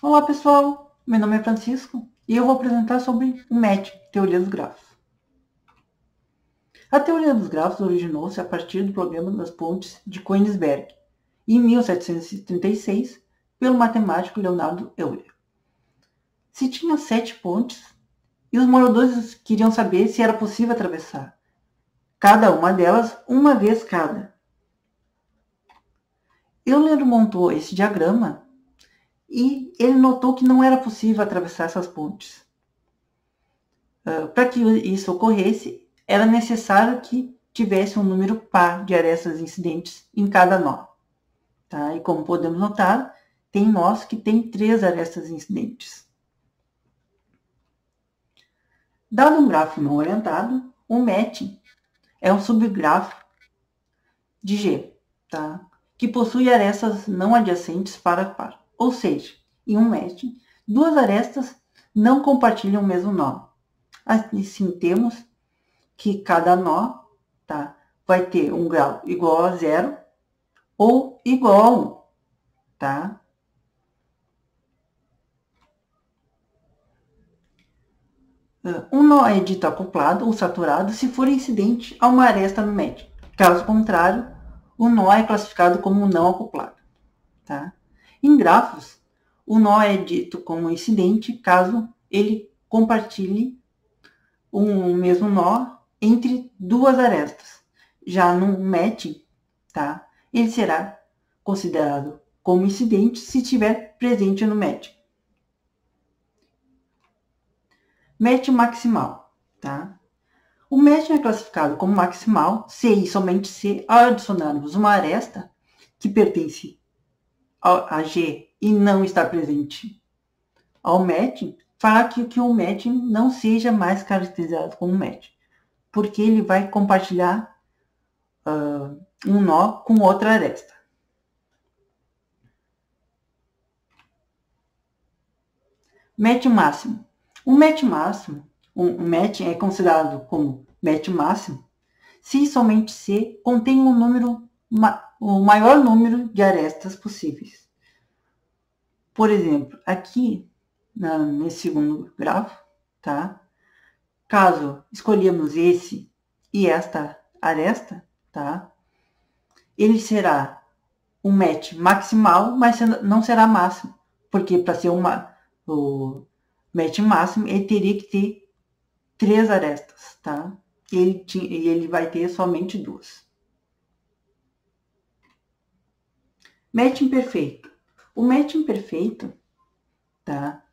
Olá pessoal, meu nome é Francisco e eu vou apresentar sobre o MET, Teoria dos Grafos. A teoria dos grafos originou-se a partir do problema das pontes de Königsberg, em 1736, pelo matemático Leonardo Euler. Se tinha 7 pontes, e os moradores queriam saber se era possível atravessar cada uma delas uma vez cada. Euler montou esse diagrama e ele notou que não era possível atravessar essas pontes. Para que isso ocorresse, era necessário que tivesse um número par de arestas incidentes em cada nó. Tá? E como podemos notar, tem nós que tem 3 arestas incidentes. Dado um grafo não orientado, o MET é um subgrafo de G, tá? Que possui arestas não adjacentes par a par. Ou seja, em um MET, 2 arestas não compartilham o mesmo nó. Assim, temos que cada nó, tá, vai ter um grau igual a 0 ou igual a 1. Tá? Um nó é dito acoplado ou saturado se for incidente a uma aresta no médio. Caso contrário, o nó é classificado como não acoplado. Tá? Em grafos, o nó é dito como incidente caso ele compartilhe um mesmo nó entre 2 arestas. Já no matching, tá? Ele será considerado como incidente se estiver presente no matching. Matching maximal, tá? O matching é classificado como maximal se e somente se, ao adicionarmos uma aresta que pertence a G e não está presente ao matching, fará que o matching não seja mais caracterizado como matching, porque ele vai compartilhar um nó com outra aresta. Match máximo. Um match máximo, um match é considerado como match máximo se somente C contém o maior número de arestas possíveis. Por exemplo, aqui nesse segundo grafo, tá? Caso escolhemos esse e esta aresta, tá? Ele será um match maximal, mas não será máximo, porque para ser o match máximo ele teria que ter 3 arestas, tá? Ele vai ter somente 2. Match imperfeito. O match imperfeito, tá?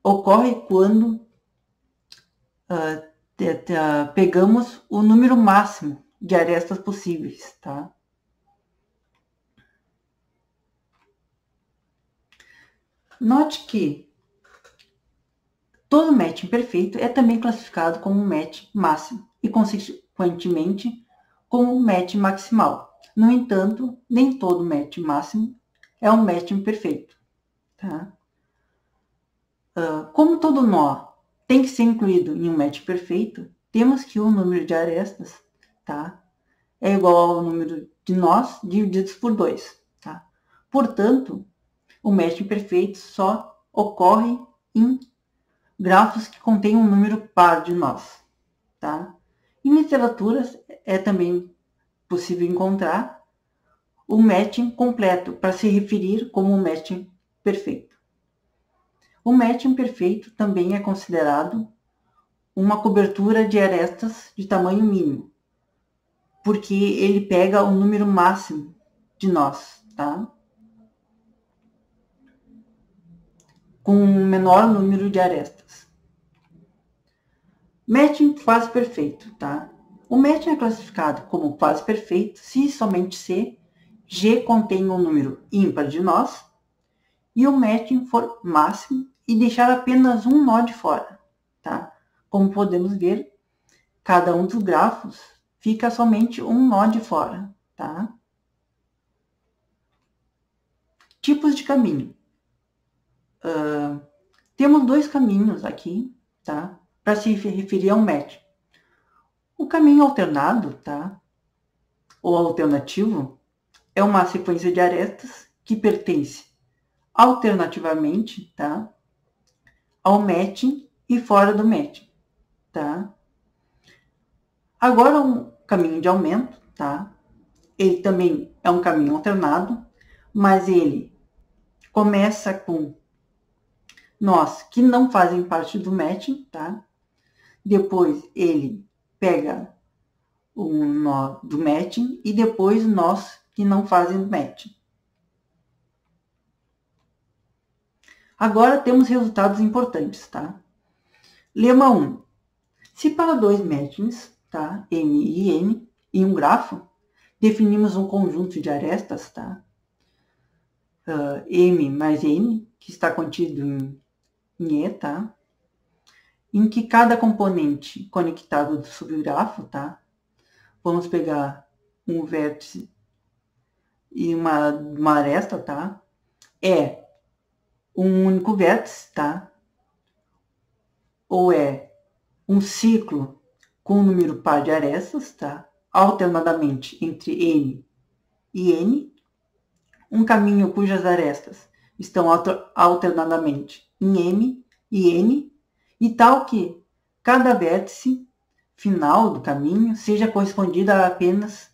Ocorre quando pegamos o número máximo de arestas possíveis, tá? Note que todo match imperfeito é também classificado como um match máximo e, consequentemente, como um match maximal. No entanto, nem todo match máximo é um match imperfeito. Tá? Como todo nó tem que ser incluído em um match perfeito, temos que o número de arestas, tá, é igual ao número de nós divididos por 2. Tá? Portanto, o match perfeito só ocorre em grafos que contêm um número par de nós. Tá? Em literaturas é também possível encontrar o matching completo para se referir como um matching perfeito. O matching perfeito também é considerado uma cobertura de arestas de tamanho mínimo, porque ele pega o número máximo de nós, tá? Com um menor número de arestas. Matching quase perfeito, tá? O matching é classificado como quase perfeito se somente se G contém um número ímpar de nós e o matching for máximo e deixar apenas um nó de fora, tá? Como podemos ver, cada um dos grafos fica somente um nó de fora, tá? Tipos de caminho. Temos 2 caminhos aqui, tá? Para se referir a um match. O caminho alternado, tá? Ou alternativo, é uma sequência de arestas que pertence alternativamente, tá? Ao matching e fora do matching, tá? Agora um caminho de aumento, tá? Ele também é um caminho alternado, mas ele começa com nós que não fazem parte do matching, tá? Depois ele pega o nó do matching e depois nós que não fazem matching. Agora temos resultados importantes, tá? Lema 1. Se para dois matchings, tá? M e N, em um grafo, definimos um conjunto de arestas, tá? M mais N, que está contido em E, tá? Em que cada componente conectado do subgrafo, tá? Vamos pegar um vértice e uma aresta, tá? É um único vértice, tá? Ou é um ciclo com um número par de arestas, tá? Alternadamente entre M e N. Um caminho cujas arestas estão alternadamente em M e N, e tal que cada vértice final do caminho seja correspondida apenas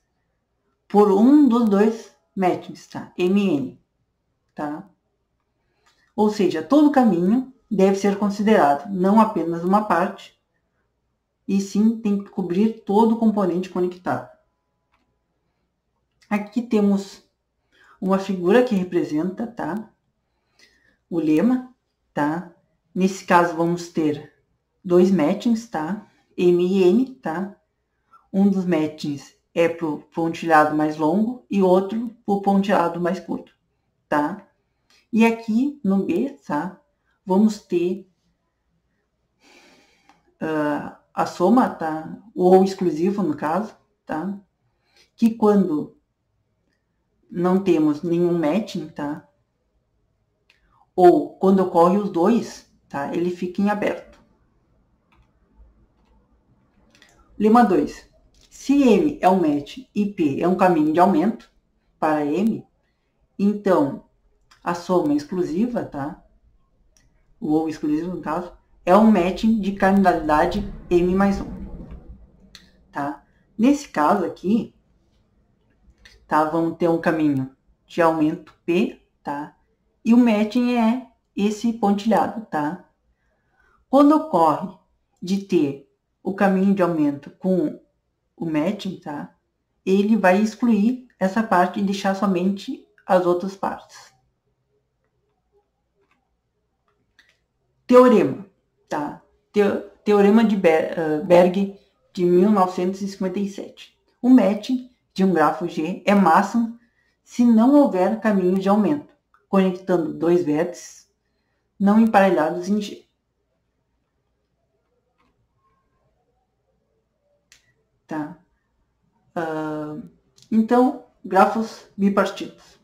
por um dos dois matchings, tá? M e N, tá? Ou seja, todo o caminho deve ser considerado, não apenas uma parte, e sim tem que cobrir todo o componente conectado. Aqui temos uma figura que representa, tá? O lema, tá? Nesse caso vamos ter dois matchings, tá? M e N, tá? Um dos matchings é para o pontilhado mais longo e outro para o pontilhado mais curto, tá? E aqui no B, tá? Vamos ter a soma, tá? Ou exclusivo no caso, tá? Que quando não temos nenhum matching, tá? Ou quando ocorre os dois, tá? Ele fica em aberto. Lema 2. Se M é um match e P é um caminho de aumento para M, então a soma exclusiva, tá? Ou exclusivo no caso, é um matching de cardinalidade M mais 1. Tá? Nesse caso aqui, tá? Vamos ter um caminho de aumento P, tá? E o matching é esse pontilhado, tá? Quando ocorre de ter o caminho de aumento com o matching, tá? Ele vai excluir essa parte e deixar somente as outras partes. Teorema, tá? Teorema de Berg de 1957. O matching de um grafo G é máximo se não houver caminho de aumento, conectando dois vértices não emparelhados em G. Tá? Então, grafos bipartidos.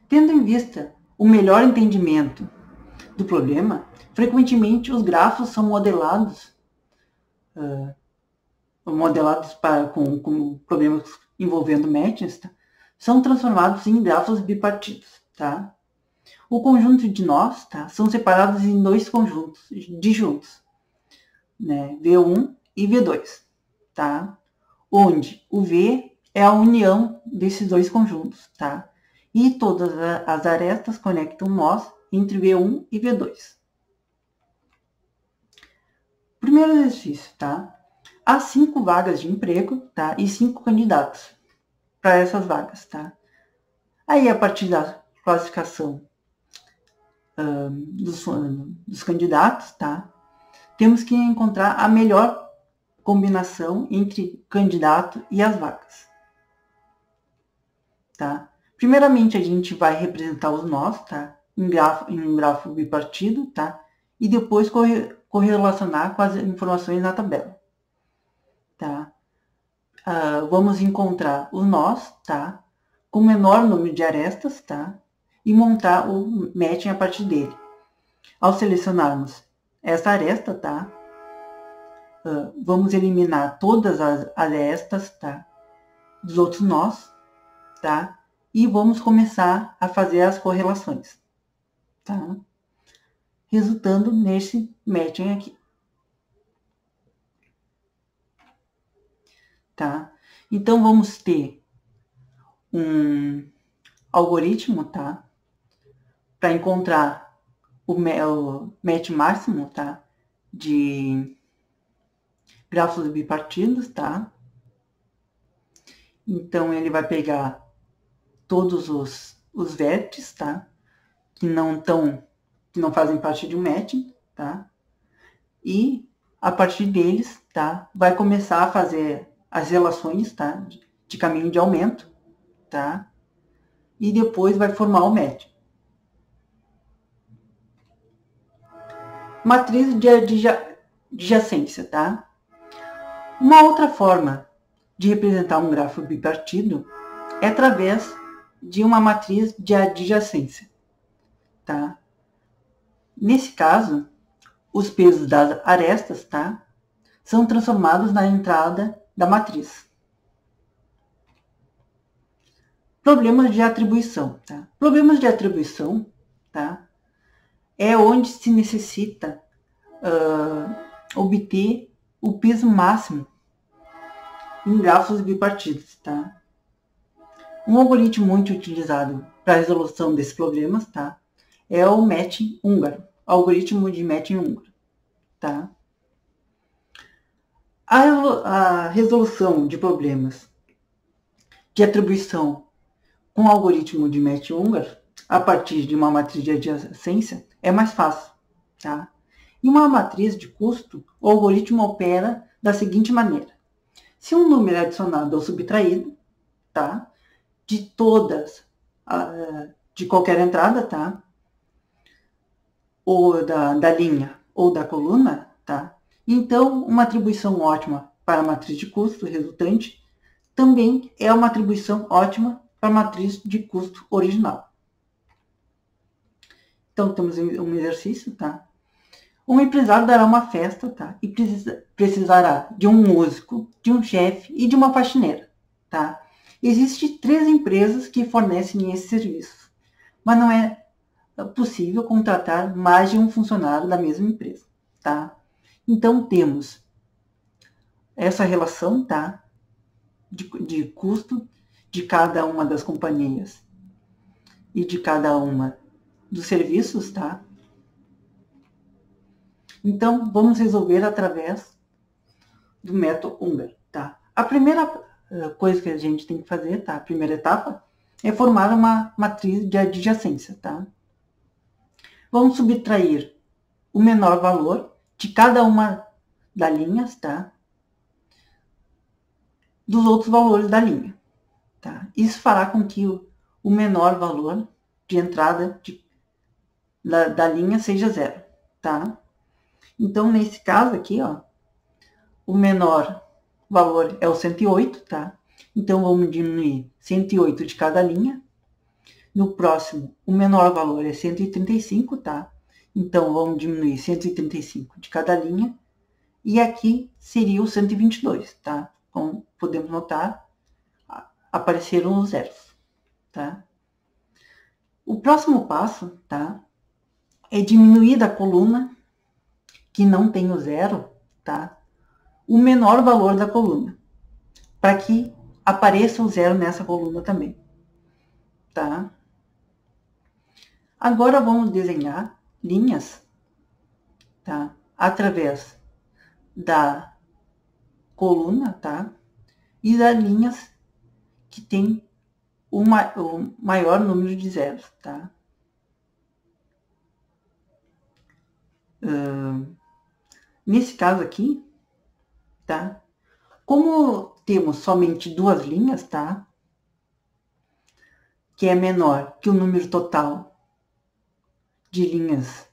Tendo em vista o melhor entendimento do problema, frequentemente os grafos são modelados com problemas envolvendo matches, tá? São transformados em grafos bipartidos. Tá? O conjunto de nós, tá? São separados em dois conjuntos disjuntos, né? V1 e V2, tá? Onde o V é a união desses dois conjuntos, tá? E todas as arestas conectam nós entre V1 e V2. Primeiro exercício, tá? Há 5 vagas de emprego, tá? E 5 candidatos para essas vagas, tá? Aí, a partir da classificação dos candidatos, tá? Temos que encontrar a melhor combinação entre candidato e as vagas, tá? Primeiramente, a gente vai representar os nós, tá? Em um grafo bipartido, tá? E depois correlacionar com as informações na tabela, tá? Vamos encontrar os nós, tá? Com o menor número de arestas, tá? E montar o matching a partir dele. Ao selecionarmos essa aresta, tá? Vamos eliminar todas as arestas, tá? Dos outros nós, tá? E vamos começar a fazer as correlações, tá? Resultando nesse matching aqui. Tá? Então, vamos ter um algoritmo, tá? Para encontrar o match máximo, tá? De grafos bipartidos, tá? Então, ele vai pegar todos os vértices, tá? Que não fazem parte de um matching, tá? E, a partir deles, tá? Vai começar a fazer as relações, tá? De caminho de aumento, tá? E depois vai formar o match. Matriz de adjacência, tá? Uma outra forma de representar um grafo bipartido é através de uma matriz de adjacência, tá? Nesse caso, os pesos das arestas, tá? São transformados na entrada da matriz. Problemas de atribuição, tá? Problemas de atribuição, tá? É onde se necessita obter o peso máximo em grafos bipartidos, tá? Um algoritmo muito utilizado para a resolução desses problemas, tá? É o matching húngaro, algoritmo de matching húngaro, tá? A resolução de problemas de atribuição com o algoritmo de matching húngaro, a partir de uma matriz de adjacência, é mais fácil, tá? Em uma matriz de custo, o algoritmo opera da seguinte maneira. Se um número é adicionado ou subtraído, tá? De qualquer entrada, tá? Ou da linha ou da coluna, tá? Então, uma atribuição ótima para a matriz de custo resultante também é uma atribuição ótima para a matriz de custo original. Então, temos um exercício, tá? Um empresário dará uma festa, tá? E precisará de um músico, de um chefe e de uma faxineira, tá? Existem 3 empresas que fornecem esse serviço, mas não é possível contratar mais de um funcionário da mesma empresa, tá? Então, temos essa relação, tá? De custo de cada uma das companhias e de cada uma dos serviços, tá? Então, vamos resolver através do método húngaro, tá? A primeira coisa que a gente tem que fazer, tá? A primeira etapa é formar uma matriz de adjacência, tá? Vamos subtrair o menor valor de cada uma das linhas, tá? Dos outros valores da linha, tá? Isso fará com que o menor valor de entrada da linha seja 0, tá? Então, nesse caso aqui, ó, o menor valor é o 108, tá? Então, vamos diminuir 108 de cada linha. No próximo, o menor valor é 135, tá? Então, vamos diminuir 135 de cada linha. E aqui seria o 122, tá? Como podemos notar, apareceram os zeros, tá? O próximo passo, tá? É diminuir da coluna que não tem o zero, tá? O menor valor da coluna, para que apareça o zero nessa coluna também, tá? Agora vamos desenhar linhas, tá? Através da coluna, tá? E das linhas que tem o maior número de zeros, tá? Nesse caso aqui, tá? Como temos somente 2 linhas, tá? Que é menor que o número total de linhas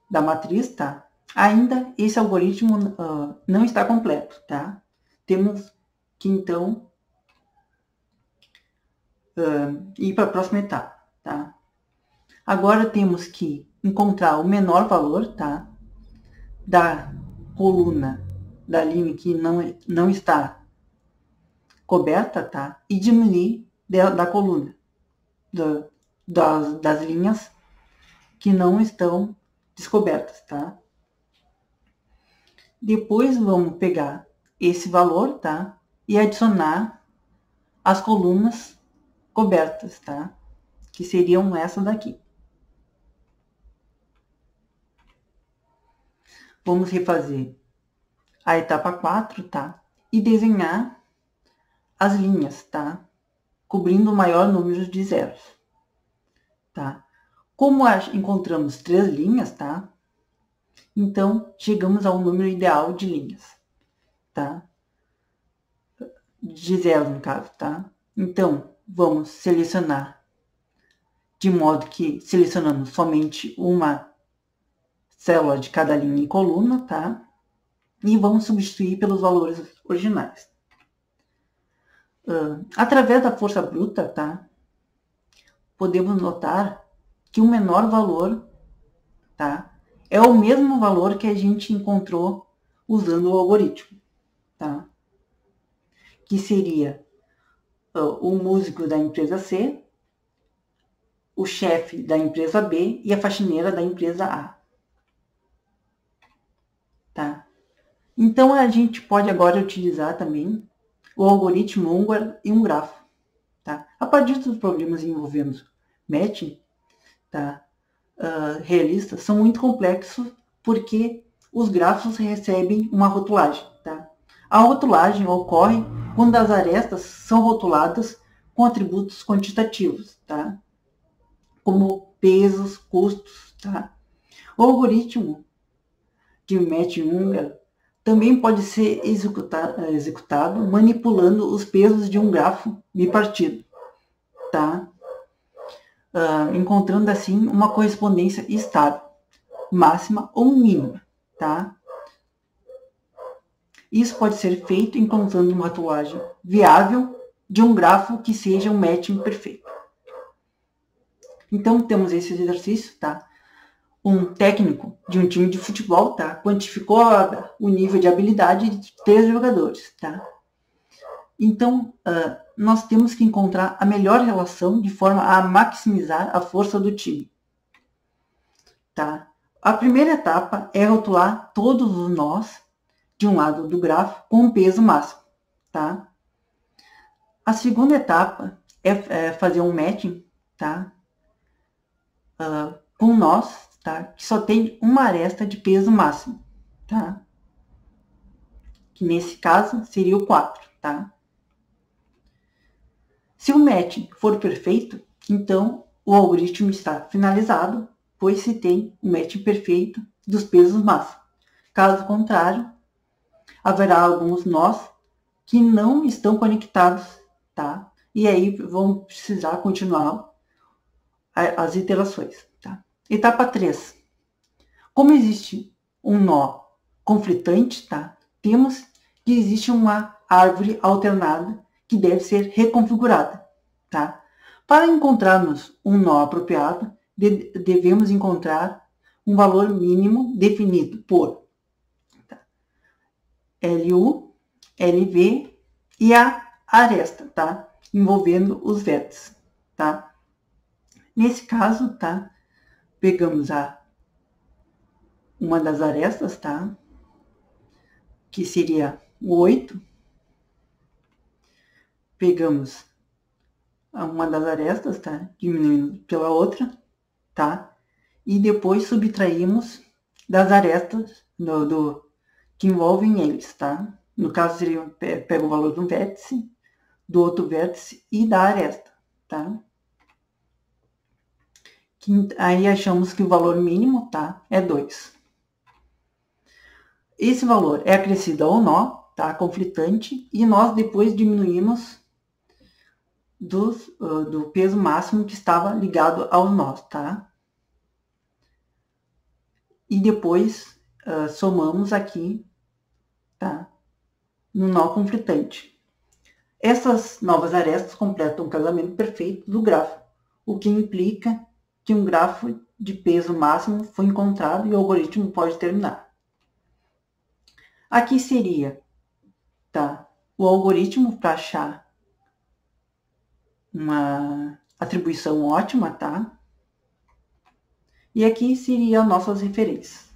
da matriz, tá? Ainda esse algoritmo não está completo, tá? Temos que, então, ir para a próxima etapa, tá? Agora temos que encontrar o menor valor, tá? Da coluna da linha que não está coberta, tá? E diminuir da coluna das linhas que não estão descobertas, tá? Depois vamos pegar esse valor, tá? E adicionar as colunas cobertas, tá? Que seriam essa daqui. Vamos refazer a etapa 4, tá? E desenhar as linhas, tá? Cobrindo o maior número de zeros, tá? Como encontramos 3 linhas, tá? Então, chegamos ao número ideal de linhas, tá? De zeros, no caso, tá? Então, vamos selecionar de modo que selecionamos somente uma célula de cada linha e coluna, tá? E vamos substituir pelos valores originais. Através da força bruta, tá? Podemos notar que o menor valor, tá? É o mesmo valor que a gente encontrou usando o algoritmo, tá? Que seria o músico da empresa C, o chefe da empresa B e a faxineira da empresa A, tá? Então, a gente pode agora utilizar também o algoritmo Ungar e um grafo, tá? A partir dos problemas envolvendo matching, tá? Realistas são muito complexos porque os grafos recebem uma rotulagem, tá? A rotulagem ocorre quando as arestas são rotuladas com atributos quantitativos, tá? Como pesos, custos, tá? O algoritmo de matching-Ungar também pode ser executado manipulando os pesos de um grafo bipartido, tá? Encontrando assim uma correspondência estável, máxima ou mínima, tá? Isso pode ser feito encontrando uma rotulagem viável de um grafo que seja um matching perfeito. Então, temos esse exercício, tá? Um técnico de um time de futebol, tá? Quantificou o nível de habilidade de 3 jogadores, tá? Então, nós temos que encontrar a melhor relação de forma a maximizar a força do time, tá? A primeira etapa é rotular todos os nós de um lado do grafo com um peso máximo, tá? A segunda etapa é fazer um matching, tá? Com nós, tá? Que só tem uma aresta de peso máximo, tá? Que nesse caso seria o 4, tá? Se o matching for perfeito, então o algoritmo está finalizado, pois se tem um matching perfeito dos pesos máximos. Caso contrário, haverá alguns nós que não estão conectados, tá? E aí vão precisar continuar as iterações, tá? Etapa 3. Como existe um nó conflitante, tá? Temos que existe uma árvore alternada que deve ser reconfigurada, tá? Para encontrarmos um nó apropriado, devemos encontrar um valor mínimo definido por LU, LV e a aresta, tá? Envolvendo os vértices, tá? Nesse caso, tá? Pegamos uma das arestas, tá? Que seria o 8. Pegamos uma das arestas, tá? Diminuindo pela outra, tá? E depois subtraímos das arestas que envolvem eles, tá? No caso, seria pega o valor de um vértice, do outro vértice e da aresta, tá? Aí achamos que o valor mínimo, tá? É 2. Esse valor é acrescido ao nó, tá? Conflitante, e nós depois diminuímos do peso máximo que estava ligado aos nós, tá? E depois somamos aqui, tá? No nó conflitante. Essas novas arestas completam o casamento perfeito do grafo, o que implica que um grafo de peso máximo foi encontrado e o algoritmo pode terminar. Aqui seria, tá? O algoritmo para achar uma atribuição ótima, tá? E aqui seriam nossas referências.